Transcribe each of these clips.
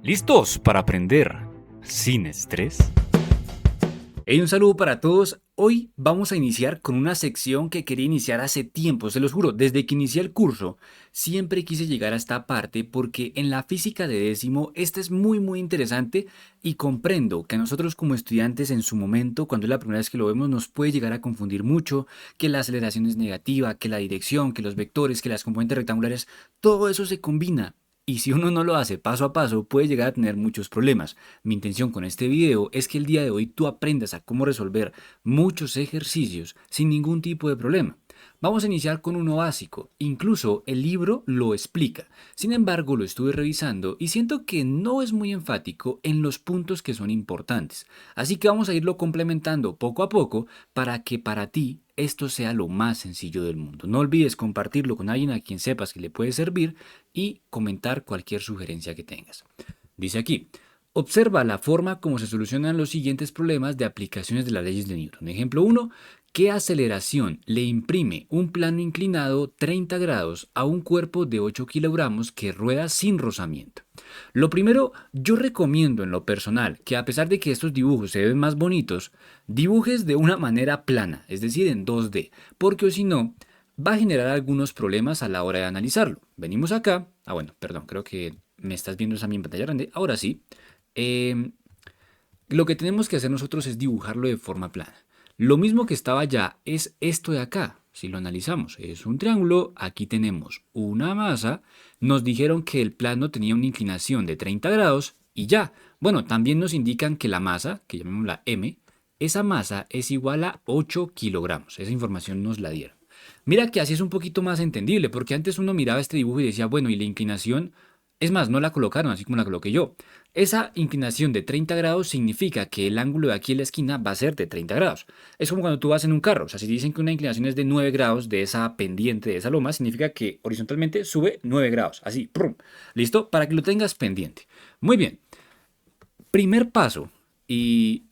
¿Listos para aprender sin estrés? Hey, un saludo para todos. Hoy vamos a iniciar con una sección que quería iniciar hace tiempo, se los juro, desde que inicié el curso. Siempre quise llegar a esta parte porque en la física de décimo esta es muy interesante y comprendo que a nosotros como estudiantes en su momento, cuando es la primera vez que lo vemos, nos puede llegar a confundir mucho, que la aceleración es negativa, que la dirección, que los vectores, que las componentes rectangulares, todo eso se combina. Y si uno no lo hace paso a paso, puede llegar a tener muchos problemas. Mi intención con este video es que el día de hoy tú aprendas a cómo resolver muchos ejercicios sin ningún tipo de problema. Vamos a iniciar con uno básico, incluso el libro lo explica. Sin embargo, lo estuve revisando y siento que no es muy enfático en los puntos que son importantes. Así que vamos a irlo complementando poco a poco para que para ti esto sea lo más sencillo del mundo. No olvides compartirlo con alguien a quien sepas que le puede servir y comentar cualquier sugerencia que tengas. Dice aquí, observa la forma como se solucionan los siguientes problemas de aplicaciones de las leyes de Newton. Ejemplo 1. ¿Qué aceleración le imprime un plano inclinado 30 grados a un cuerpo de 8 kilogramos que rueda sin rozamiento? Lo primero, yo recomiendo en lo personal que a pesar de que estos dibujos se ven más bonitos, dibujes de una manera plana, es decir, en 2D, porque si no, va a generar algunos problemas a la hora de analizarlo. Venimos acá, bueno, perdón, creo que me estás viendo esa mi pantalla grande, ahora sí. Eh, lo que tenemos que hacer nosotros es dibujarlo de forma plana. Lo mismo que estaba allá es esto de acá. Si lo analizamos, es un triángulo, aquí tenemos una masa, nos dijeron que el plano tenía una inclinación de 30 grados y ya. Bueno, también nos indican que la masa, que llamémosla M, esa masa es igual a 8 kilogramos. Esa información nos la dieron. Mira que así es un poquito más entendible, porque antes uno miraba este dibujo y decía, bueno, ¿y la inclinación? Es más, no la colocaron así como la coloqué yo. Esa inclinación de 30 grados significa que el ángulo de aquí en la esquina va a ser de 30 grados. Es como cuando tú vas en un carro. O sea, si dicen que una inclinación es de 9 grados de esa pendiente, de esa loma, significa que horizontalmente sube 9 grados. Así, ¡prum! ¿Listo? Para que lo tengas pendiente. Muy bien. Primer paso, y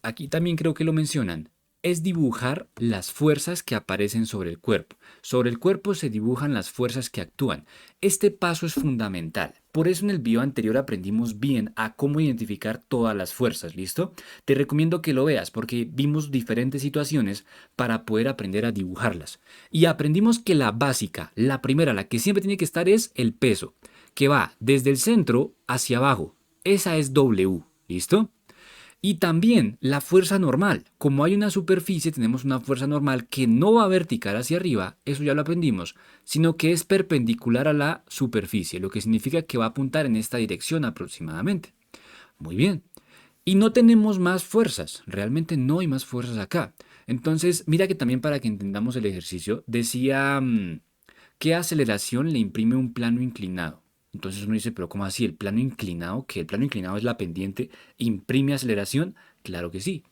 aquí también creo que lo mencionan, es dibujar las fuerzas que aparecen sobre el cuerpo. Sobre el cuerpo se dibujan las fuerzas que actúan. Este paso es fundamental. Por eso en el video anterior aprendimos bien a cómo identificar todas las fuerzas, ¿listo? Te recomiendo que lo veas porque vimos diferentes situaciones para poder aprender a dibujarlas. Y aprendimos que la básica, la primera, la que siempre tiene que estar es el peso, que va desde el centro hacia abajo. Esa es W, ¿listo? Y también la fuerza normal. Como hay una superficie, tenemos una fuerza normal que no va vertical hacia arriba, eso ya lo aprendimos, sino que es perpendicular a la superficie, lo que significa que va a apuntar en esta dirección aproximadamente. Muy bien. Y no tenemos más fuerzas, realmente no hay más fuerzas acá. Entonces, mira que también para que entendamos el ejercicio, decía, ¿qué aceleración le imprime un plano inclinado? Entonces uno dice, pero ¿cómo así? ¿El plano inclinado? ¿Que el plano inclinado es la pendiente? ¿Imprime aceleración? Claro que sí.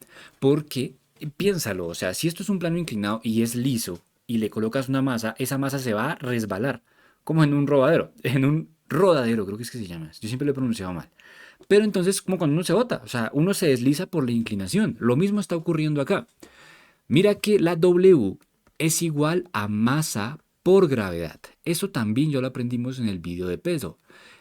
Porque, piénsalo, o sea, si esto es un plano inclinado y es liso y le colocas una masa, esa masa se va a resbalar. Como en un rodadero. En un rodadero, creo que es que se llama. Yo siempre lo he pronunciado mal. Pero entonces, como cuando uno se bota, o sea, uno se desliza por la inclinación. Lo mismo está ocurriendo acá. Mira que la W es igual a masa por gravedad. Eso también ya lo aprendimos en el video de peso.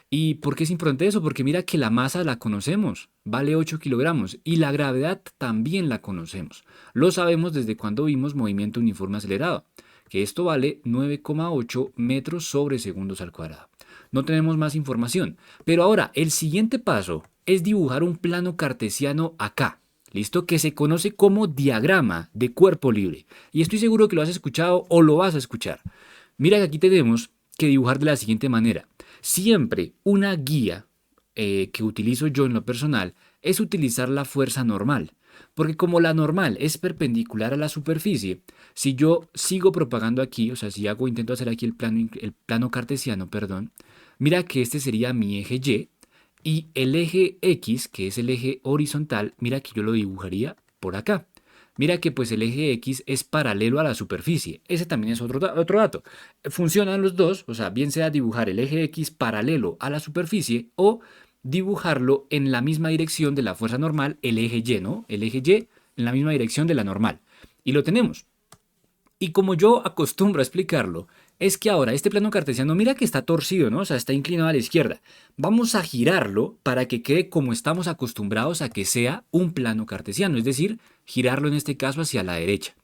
¿Y por qué es importante eso? Porque mira que la masa la conocemos, vale 8 kilogramos, y la gravedad también la conocemos. Lo sabemos desde cuando vimos movimiento uniforme acelerado, que esto vale 9,8 metros sobre segundos al cuadrado. No tenemos más información, pero ahora el siguiente paso es dibujar un plano cartesiano acá. ¿Listo? Que se conoce como diagrama de cuerpo libre. Y estoy seguro que lo has escuchado o lo vas a escuchar. Mira que aquí tenemos que dibujar de la siguiente manera. Siempre una guía que utilizo yo en lo personal es utilizar la fuerza normal. Porque como la normal es perpendicular a la superficie, si yo sigo propagando aquí, o sea, si intento hacer aquí el plano cartesiano, perdón, mira que este sería mi eje y el eje X, que es el eje horizontal, mira que yo lo dibujaría por acá. Mira que pues el eje X es paralelo a la superficie. Ese también es otro dato. Funcionan los dos, o sea, bien sea dibujar el eje X paralelo a la superficie o dibujarlo en la misma dirección de la fuerza normal, el eje Y, ¿no? El eje Y en la misma dirección de la normal. Y lo tenemos. Y como yo acostumbro a explicarlo, es que ahora este plano cartesiano, mira que está torcido, ¿no? O sea, está inclinado a la izquierda. Vamos a girarlo para que quede como estamos acostumbrados a que sea un plano cartesiano, es decir, girarlo en este caso hacia la derecha.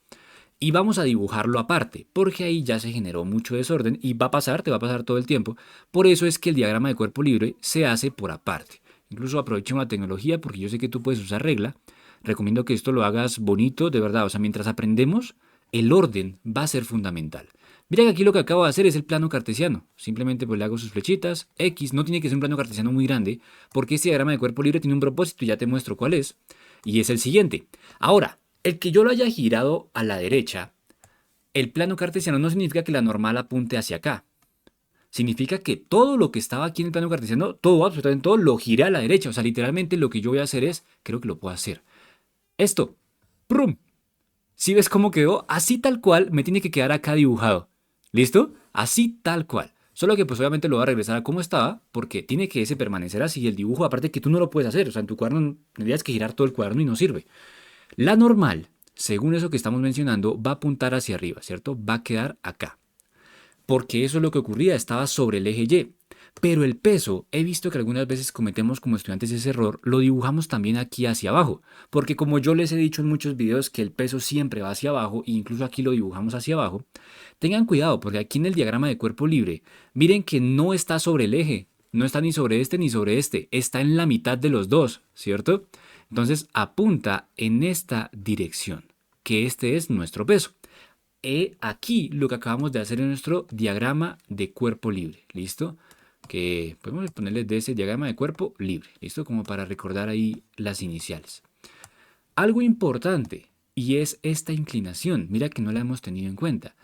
Y vamos a dibujarlo aparte, porque ahí ya se generó mucho desorden y va a pasar, te va a pasar todo el tiempo. Por eso es que el diagrama de cuerpo libre se hace por aparte. Incluso aprovechen la tecnología porque yo sé que tú puedes usar regla. Recomiendo que esto lo hagas bonito, de verdad. O sea, mientras aprendemos, el orden va a ser fundamental. Mira que aquí lo que acabo de hacer es el plano cartesiano. Simplemente pues le hago sus flechitas. X no tiene que ser un plano cartesiano muy grande, porque este diagrama de cuerpo libre tiene un propósito y ya te muestro cuál es. Y es el siguiente. Ahora, el que yo lo haya girado a la derecha, el plano cartesiano no significa que la normal apunte hacia acá. Significa que todo lo que estaba aquí en el plano cartesiano, todo, absolutamente todo, lo giré a la derecha. O sea, literalmente lo que yo voy a hacer es, creo que lo puedo hacer. Esto, ¡prum! Si ves cómo quedó, así tal cual me tiene que quedar acá dibujado. ¿Listo? Así tal cual. Solo que pues obviamente lo voy a regresar a como estaba, porque tiene que ese permanecer así. El dibujo, aparte que tú no lo puedes hacer. O sea, en tu cuaderno tendrías que girar todo el cuaderno y no sirve. La normal, según eso que estamos mencionando, va a apuntar hacia arriba, ¿cierto? Va a quedar acá. Porque eso es lo que ocurría, estaba sobre el eje Y. Pero el peso, he visto que algunas veces cometemos como estudiantes ese error, lo dibujamos también aquí hacia abajo. Porque como yo les he dicho en muchos videos que el peso siempre va hacia abajo, e incluso aquí lo dibujamos hacia abajo, tengan cuidado porque aquí en el diagrama de cuerpo libre, miren que no está sobre el eje, no está ni sobre este, está en la mitad de los dos, ¿cierto? Entonces apunta en esta dirección, que este es nuestro peso. He aquí lo que acabamos de hacer en nuestro diagrama de cuerpo libre, ¿listo? Que podemos ponerle de ese diagrama de cuerpo libre, ¿listo? Como para recordar ahí las iniciales. Algo importante, y es esta inclinación, mira que no la hemos tenido en cuenta.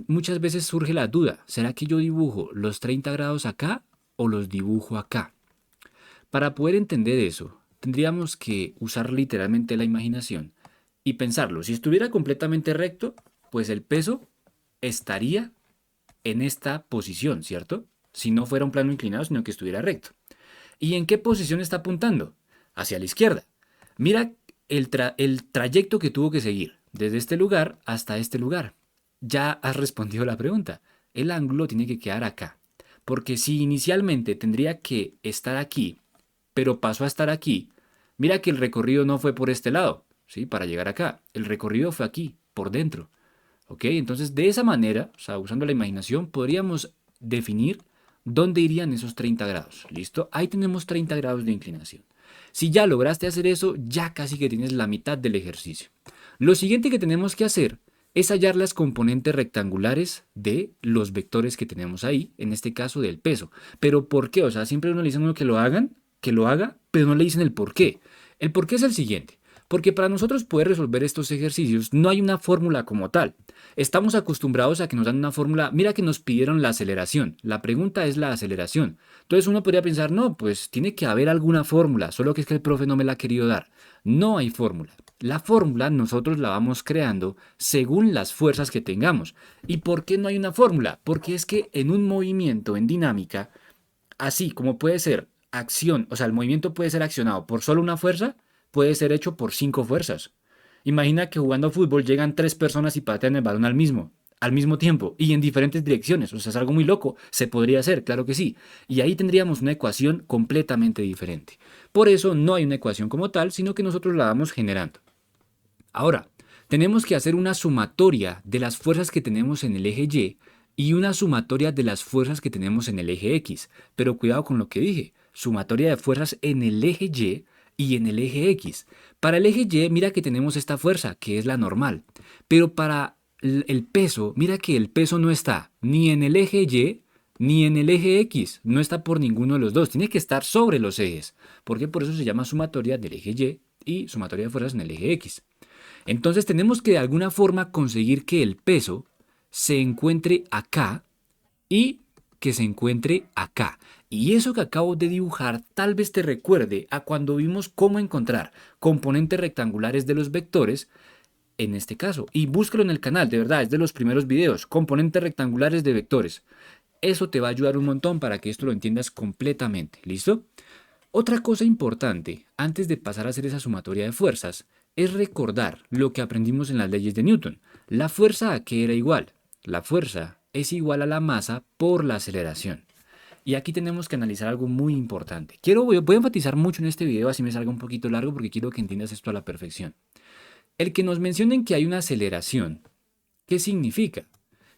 Muchas veces surge la duda, ¿será que yo dibujo los 30 grados acá o los dibujo acá? Para poder entender eso, tendríamos que usar literalmente la imaginación y pensarlo. Si estuviera completamente recto, pues el peso estaría en esta posición, ¿cierto? Si no fuera un plano inclinado, sino que estuviera recto. ¿Y en qué posición está apuntando? Hacia la izquierda. Mira el trayecto que tuvo que seguir, desde este lugar hasta este lugar. Ya has respondido la pregunta. El ángulo tiene que quedar acá. Porque si inicialmente tendría que estar aquí, pero pasó a estar aquí, mira que el recorrido no fue por este lado, ¿sí? Para llegar acá. El recorrido fue aquí, por dentro. ¿Ok? Entonces, de esa manera, o sea, usando la imaginación, podríamos definir dónde irían esos 30 grados. ¿Listo? Ahí tenemos 30 grados de inclinación. Si ya lograste hacer eso, ya casi que tienes la mitad del ejercicio. Lo siguiente que tenemos que hacer es hallar las componentes rectangulares de los vectores que tenemos ahí, en este caso del peso. ¿Pero por qué? O sea, siempre uno le dice a uno que lo haga, pero no le dicen el por qué. El por qué es el siguiente. Porque para nosotros poder resolver estos ejercicios no hay una fórmula como tal. Estamos acostumbrados a que nos dan una fórmula. Mira que nos pidieron la aceleración. La pregunta es la aceleración. Entonces uno podría pensar, no, pues tiene que haber alguna fórmula, solo que es que el profe no me la ha querido dar. No hay fórmula. La fórmula nosotros la vamos creando según las fuerzas que tengamos. ¿Y por qué no hay una fórmula? Porque es que en un movimiento, en dinámica, así como puede ser acción, o sea, el movimiento puede ser accionado por solo una fuerza, puede ser hecho por 5 fuerzas. Imagina que jugando fútbol llegan 3 personas y patean el balón al mismo tiempo y en diferentes direcciones. O sea, es algo muy loco. Se podría hacer, claro que sí. Y ahí tendríamos una ecuación completamente diferente. Por eso no hay una ecuación como tal, sino que nosotros la vamos generando. Ahora, tenemos que hacer una sumatoria de las fuerzas que tenemos en el eje Y una sumatoria de las fuerzas que tenemos en el eje X. Pero cuidado con lo que dije. Sumatoria de fuerzas en el eje y en el eje X. Para el eje Y, mira que tenemos esta fuerza, que es la normal. Pero para el peso, mira que el peso no está ni en el eje Y ni en el eje X. No está por ninguno de los dos. Tiene que estar sobre los ejes. Porque por eso se llama sumatoria del eje Y sumatoria de fuerzas en el eje X. Entonces tenemos que de alguna forma conseguir que el peso se encuentre acá y que se encuentre acá. Y eso que acabo de dibujar tal vez te recuerde a cuando vimos cómo encontrar componentes rectangulares de los vectores en este caso. Y búscalo en el canal, de verdad, es de los primeros videos, componentes rectangulares de vectores. Eso te va a ayudar un montón para que esto lo entiendas completamente. ¿Listo? Otra cosa importante, antes de pasar a hacer esa sumatoria de fuerzas, es recordar lo que aprendimos en las leyes de Newton. ¿La fuerza a qué era igual? La fuerza es igual a la masa por la aceleración. Y aquí tenemos que analizar algo muy importante. Voy a enfatizar mucho en este video, así me salga un poquito largo porque quiero que entiendas esto a la perfección. El que nos mencionen que hay una aceleración, ¿qué significa?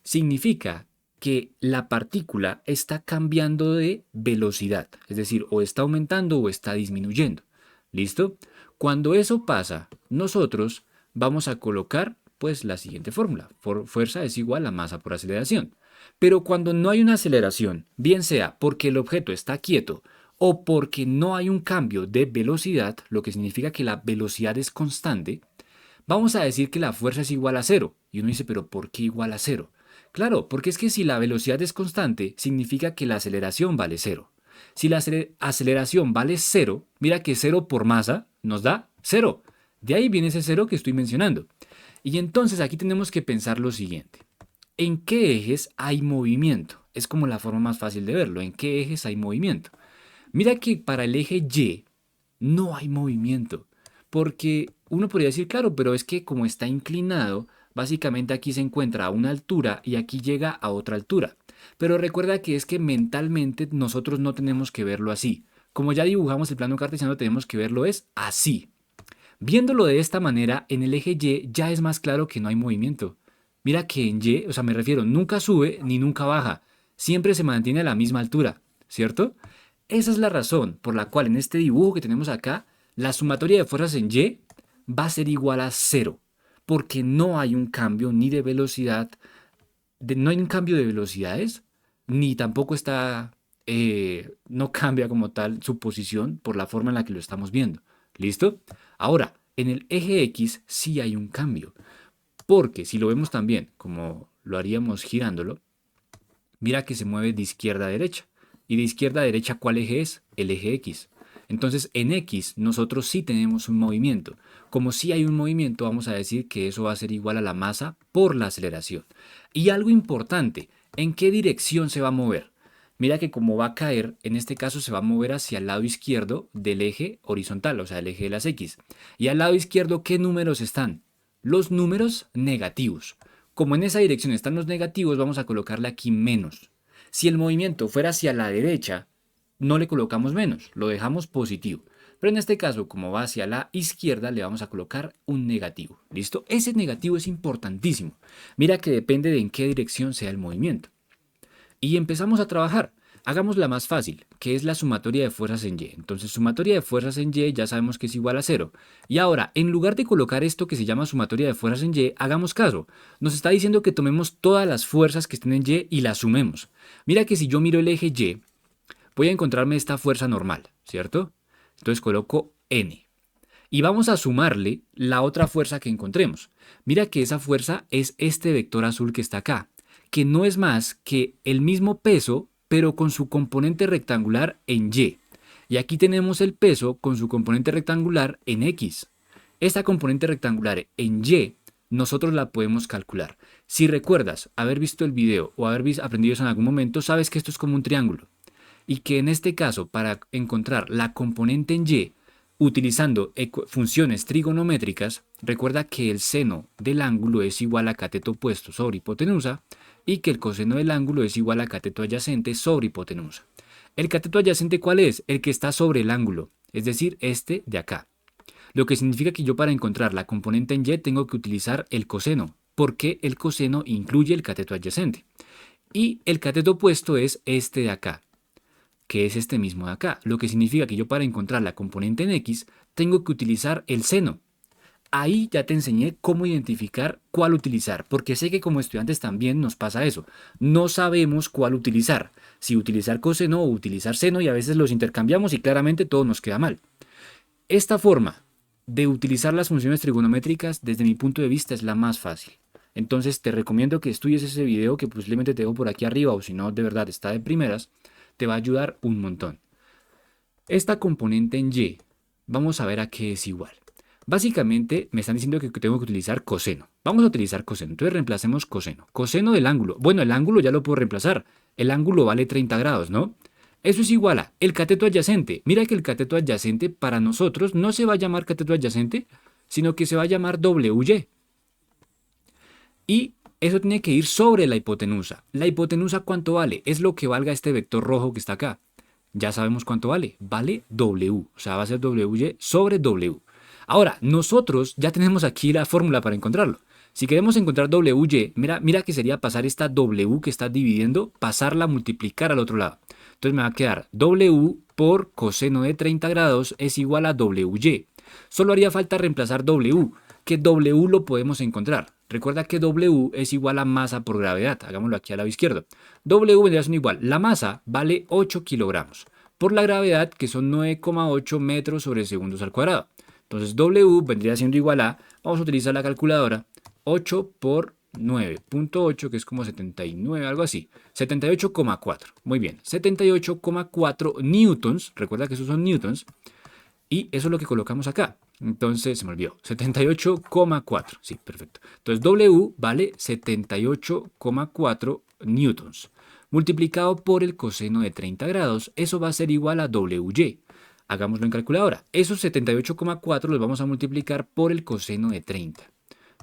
Significa que la partícula está cambiando de velocidad, es decir, o está aumentando o está disminuyendo. ¿Listo? Cuando eso pasa, nosotros vamos a colocar pues la siguiente fórmula. Fuerza es igual a masa por aceleración. Pero cuando no hay una aceleración, bien sea porque el objeto está quieto o porque no hay un cambio de velocidad, lo que significa que la velocidad es constante, vamos a decir que la fuerza es igual a cero. Y uno dice, pero ¿por qué igual a cero? Claro, porque es que si la velocidad es constante, significa que la aceleración vale cero. Si la aceleración vale cero, mira que cero por masa nos da cero. De ahí viene ese cero que estoy mencionando. Y entonces aquí tenemos que pensar lo siguiente. ¿En qué ejes hay movimiento? Es como la forma más fácil de verlo. ¿En qué ejes hay movimiento? Mira que para el eje Y no hay movimiento. Porque uno podría decir, claro, pero es que como está inclinado, básicamente aquí se encuentra a una altura y aquí llega a otra altura. Pero recuerda que es que mentalmente nosotros no tenemos que verlo así. Como ya dibujamos el plano cartesiano, tenemos que verlo es así. Viéndolo de esta manera, en el eje Y ya es más claro que no hay movimiento. Mira que en Y, o sea, me refiero, nunca sube ni nunca baja. Siempre se mantiene a la misma altura, ¿cierto? Esa es la razón por la cual en este dibujo que tenemos acá, la sumatoria de fuerzas en Y va a ser igual a cero, porque no hay un cambio ni de velocidad, no hay un cambio de velocidades, ni tampoco no cambia como tal su posición por la forma en la que lo estamos viendo. ¿Listo? Ahora, en el eje X sí hay un cambio, porque si lo vemos también como lo haríamos girándolo, mira que se mueve de izquierda a derecha. ¿Y de izquierda a derecha cuál eje es? El eje X. Entonces en X nosotros sí tenemos un movimiento. Como si hay un movimiento, vamos a decir que eso va a ser igual a la masa por la aceleración. Y algo importante, ¿en qué dirección se va a mover? Mira que como va a caer, en este caso se va a mover hacia el lado izquierdo del eje horizontal, o sea, el eje de las X. Y al lado izquierdo, ¿qué números están? Los números negativos. Como en esa dirección están los negativos, vamos a colocarle aquí menos. Si el movimiento fuera hacia la derecha, no le colocamos menos, lo dejamos positivo. Pero en este caso, como va hacia la izquierda, le vamos a colocar un negativo. ¿Listo? Ese negativo es importantísimo. Mira que depende de en qué dirección sea el movimiento. Y empezamos a trabajar. Hagamos la más fácil, que es la sumatoria de fuerzas en Y. Entonces, sumatoria de fuerzas en Y ya sabemos que es igual a cero. Y ahora, en lugar de colocar esto que se llama sumatoria de fuerzas en Y, hagamos caso. Nos está diciendo que tomemos todas las fuerzas que estén en Y y las sumemos. Mira que si yo miro el eje Y, voy a encontrarme esta fuerza normal, ¿cierto? Entonces coloco N. Y vamos a sumarle la otra fuerza que encontremos. Mira que esa fuerza es este vector azul que está acá, que no es más que el mismo peso, pero con su componente rectangular en Y. Y aquí tenemos el peso con su componente rectangular en X. Esta componente rectangular en Y, nosotros la podemos calcular. Si recuerdas haber visto el video o haber aprendido eso en algún momento, sabes que esto es como un triángulo. Y que en este caso, para encontrar la componente en Y, utilizando funciones trigonométricas, recuerda que el seno del ángulo es igual a cateto opuesto sobre hipotenusa y que el coseno del ángulo es igual a cateto adyacente sobre hipotenusa. ¿El cateto adyacente cuál es? El que está sobre el ángulo, es decir, este de acá. Lo que significa que yo para encontrar la componente en Y tengo que utilizar el coseno, porque el coseno incluye el cateto adyacente. Y el cateto opuesto es este de acá, que es este mismo de acá, lo que significa que yo para encontrar la componente en X tengo que utilizar el seno. Ahí ya te enseñé cómo identificar cuál utilizar, porque sé que como estudiantes también nos pasa eso. No sabemos cuál utilizar, si utilizar coseno o utilizar seno, y a veces los intercambiamos y claramente todo nos queda mal. Esta forma de utilizar las funciones trigonométricas desde mi punto de vista es la más fácil. Entonces te recomiendo que estudies ese video que posiblemente te dejo por aquí arriba, o si no de verdad está de primeras, te va a ayudar un montón. Esta componente en Y, vamos a ver a qué es igual. Básicamente me están diciendo que tengo que utilizar coseno. Vamos a utilizar coseno. Entonces reemplacemos coseno. Coseno del ángulo. Bueno, el ángulo ya lo puedo reemplazar. El ángulo vale 30 grados, ¿no? Eso es igual a el cateto adyacente. Mira que el cateto adyacente para nosotros no se va a llamar cateto adyacente, sino que se va a llamar WY. Y eso tiene que ir sobre la hipotenusa. ¿La hipotenusa cuánto vale? Es lo que valga este vector rojo que está acá. Ya sabemos cuánto vale. Vale W. O sea, va a ser WY sobre W. Ahora, nosotros ya tenemos aquí la fórmula para encontrarlo. Si queremos encontrar WY, mira que sería pasar esta W que está dividiendo, pasarla a multiplicar al otro lado. Entonces me va a quedar W por coseno de 30 grados es igual a WY. Solo haría falta reemplazar W, que W lo podemos encontrar. Recuerda que W es igual a masa por gravedad. Hagámoslo aquí al lado izquierdo. W vendría siendo igual. La masa vale 8 kilogramos por la gravedad, que son 9,8 metros sobre segundos al cuadrado. Entonces W vendría siendo igual a, vamos a utilizar la calculadora, 8 por 9.8, que es como 79, algo así. 78,4. Muy bien. 78,4 newtons. Recuerda que esos son newtons. Y eso es lo que colocamos acá. Entonces, se me olvidó. 78,4. Sí, perfecto. Entonces, W vale 78,4 newtons. Multiplicado por el coseno de 30 grados, eso va a ser igual a WY. Hagámoslo en calculadora. Esos 78,4 los vamos a multiplicar por el coseno de 30.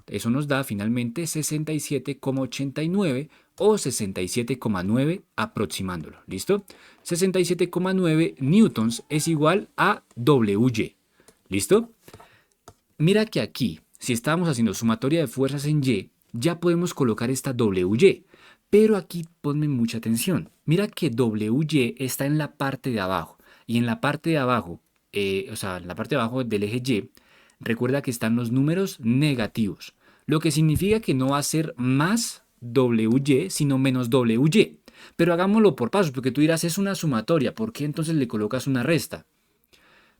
Eso nos da finalmente 67,89 o 67,9 aproximándolo. ¿Listo? 67,9 newtons es igual a WY. ¿Listo? Mira que aquí, si estábamos haciendo sumatoria de fuerzas en Y, ya podemos colocar esta WY. Pero aquí ponme mucha atención. Mira que WY está en la parte de abajo. Y en la parte de abajo, en la parte de abajo del eje Y, recuerda que están los números negativos. Lo que significa que no va a ser más WY, sino menos WY. Pero hagámoslo por pasos, porque tú dirás, es una sumatoria. ¿Por qué entonces le colocas una resta?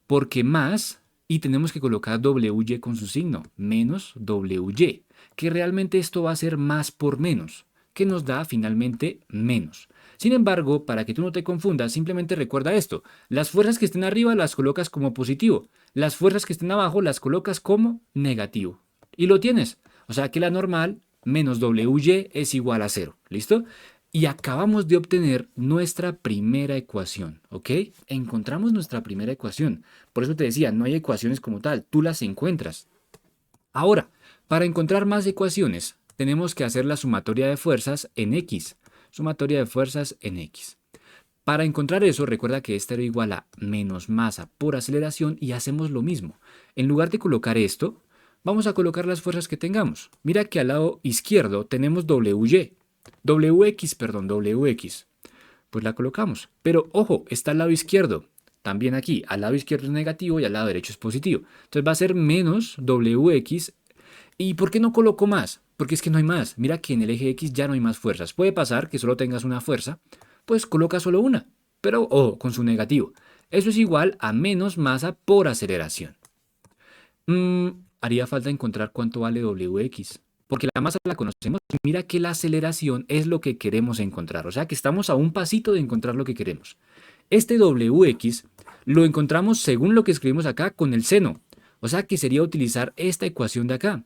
Porque más, y tenemos que colocar WY con su signo, menos WY. Que realmente esto va a ser más por menos, que nos da finalmente menos. Sin embargo, para que tú no te confundas, simplemente recuerda esto. Las fuerzas que estén arriba las colocas como positivo. Las fuerzas que estén abajo las colocas como negativo. Y lo tienes. O sea que la normal menos WY es igual a 0. ¿Listo? Y acabamos de obtener nuestra primera ecuación. ¿Ok? Encontramos nuestra primera ecuación. Por eso te decía, no hay ecuaciones como tal. Tú las encuentras. Ahora, para encontrar más ecuaciones, tenemos que hacer la sumatoria de fuerzas en X. Sumatoria de fuerzas en X. Para encontrar eso, recuerda que este era igual a menos masa por aceleración y hacemos lo mismo. En lugar de colocar esto, vamos a colocar las fuerzas que tengamos. Mira que al lado izquierdo tenemos WX. Pues la colocamos. Pero ojo, está al lado izquierdo. También aquí, al lado izquierdo es negativo y al lado derecho es positivo. Entonces va a ser menos WX. ¿Y por qué no coloco más? Porque es que no hay más. Mira que en el eje X ya no hay más fuerzas. Puede pasar que solo tengas una fuerza, pues coloca solo una. Pero ojo, con su negativo. Eso es igual a menos masa por aceleración. Haría falta encontrar cuánto vale WX. Porque la masa la conocemos y mira que la aceleración es lo que queremos encontrar. O sea que estamos a un pasito de encontrar lo que queremos. Este WX lo encontramos según lo que escribimos acá con el seno. O sea que sería utilizar esta ecuación de acá.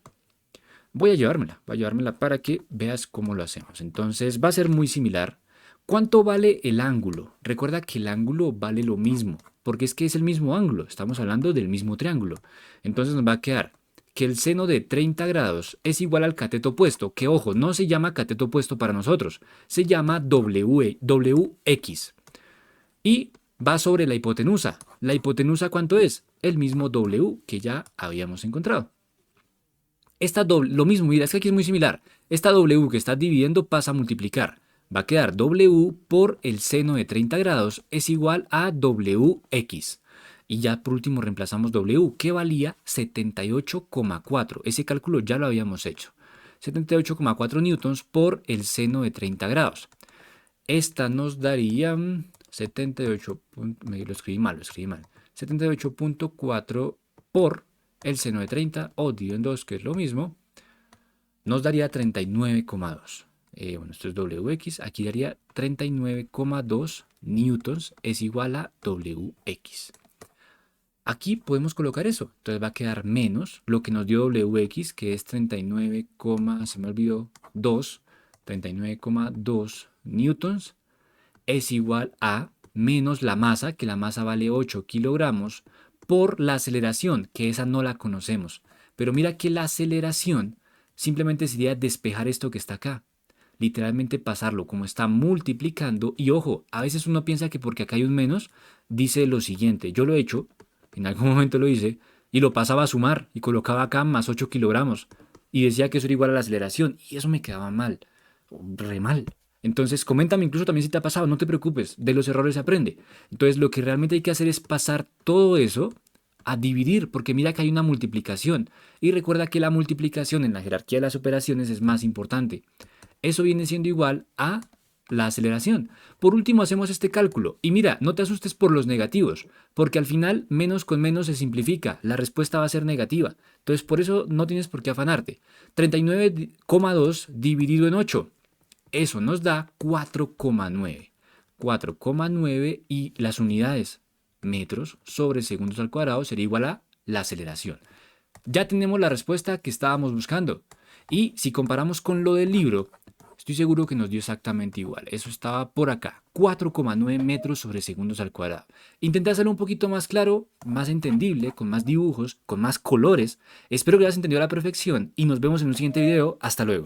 Voy a llevármela para que veas cómo lo hacemos. Entonces va a ser muy similar. ¿Cuánto vale el ángulo? Recuerda que el ángulo vale lo mismo, porque es que es el mismo ángulo. Estamos hablando del mismo triángulo. Entonces nos va a quedar que el seno de 30 grados es igual al cateto opuesto, que ojo, no se llama cateto opuesto para nosotros, se llama WX. Y va sobre la hipotenusa. ¿La hipotenusa cuánto es? El mismo W que ya habíamos encontrado. Lo mismo, mira, es que aquí es muy similar. Esta W que estás dividiendo pasa a multiplicar. Va a quedar W por el seno de 30 grados es igual a WX. Y ya por último reemplazamos W, que valía 78,4. Ese cálculo ya lo habíamos hecho. 78,4 newtons por el seno de 30 grados. Esta nos daría 78. Lo escribí mal. 78,4 por el seno de 30 o dividido en 2, que es lo mismo, nos daría 39,2. Bueno, esto es WX, aquí daría 39,2 newtons es igual a WX. Aquí podemos colocar eso, entonces va a quedar menos lo que nos dio WX, que es 39,2 newtons, es igual a menos la masa, que la masa vale 8 kilogramos, por la aceleración, que esa no la conocemos. Pero mira que la aceleración simplemente sería despejar esto que está acá. Literalmente pasarlo como está multiplicando. Y ojo, a veces uno piensa que porque acá hay un menos, dice lo siguiente. Yo lo he hecho, en algún momento lo hice, y lo pasaba a sumar y colocaba acá más 8 kilogramos. Y decía que eso era igual a la aceleración. Y eso me quedaba mal, re mal. Entonces, coméntame incluso también si te ha pasado, no te preocupes, de los errores se aprende. Entonces, lo que realmente hay que hacer es pasar todo eso a dividir, porque mira que hay una multiplicación. Y recuerda que la multiplicación en la jerarquía de las operaciones es más importante. Eso viene siendo igual a la aceleración. Por último, hacemos este cálculo. Y mira, no te asustes por los negativos, porque al final menos con menos se simplifica. La respuesta va a ser negativa. Entonces, por eso no tienes por qué afanarte. 39,2 dividido en 8. Eso nos da 4,9. 4,9 y las unidades metros sobre segundos al cuadrado sería igual a la aceleración. Ya tenemos la respuesta que estábamos buscando. Y si comparamos con lo del libro, estoy seguro que nos dio exactamente igual. Eso estaba por acá, 4,9 metros sobre segundos al cuadrado. Intenté hacerlo un poquito más claro, más entendible, con más dibujos, con más colores. Espero que lo hayas entendido a la perfección y nos vemos en un siguiente video. Hasta luego.